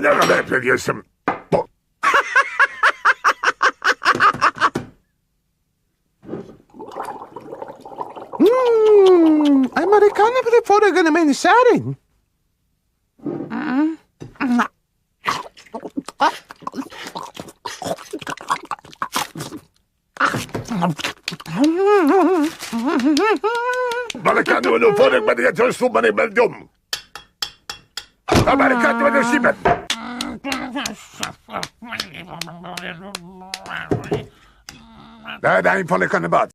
Wspaniale, że jestem. Amerikaner prefereren mijn sarin. Amerikaner willen voor ik ben je zo stom en ik ben dom. Amerikaner willen zien. Daar val ik aan de bad.